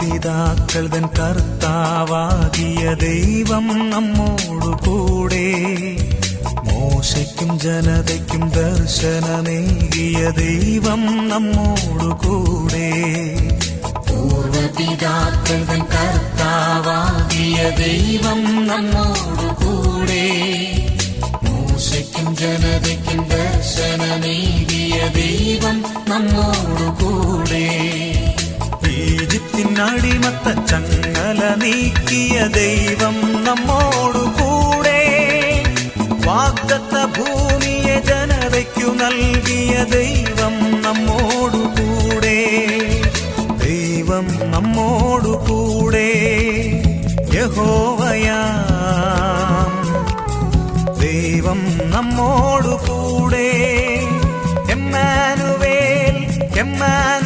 പൂർവപിതാക്കൾ തൻ കർത്താവാകിയ ദൈവം നമ്മോടു കൂടെ. മോശയ്ക്കും ജനതയ്ക്കും ദർശനമേകിയ ദൈവം നമ്മോടു കൂടെ. പൂർവപിതാക്കൾ തൻ കർത്താവാകിയ ദൈവം നമ്മോടു കൂടെ. മോശയ്ക്കും ജനതയ്ക്കും ദർശനമേകിയ ദൈവം നമ്മോടു കൂടെ. ഈജിപ്തിനടിമത്ത ചങ്ങല നീക്കിയ ദൈവം നമ്മോടു കൂടെ. വാഗ്ദത്ത ഭൂമിയെ ജനതയ്ക്കു നൽകിയ ദൈവം നമ്മോടു കൂടെ. ദൈവം നമ്മോടു കൂടെ. യഹോവയാം ദൈവം നമ്മോടു കൂടെ. എമ്മാനുവേൽ എമ്മാനുവേൽ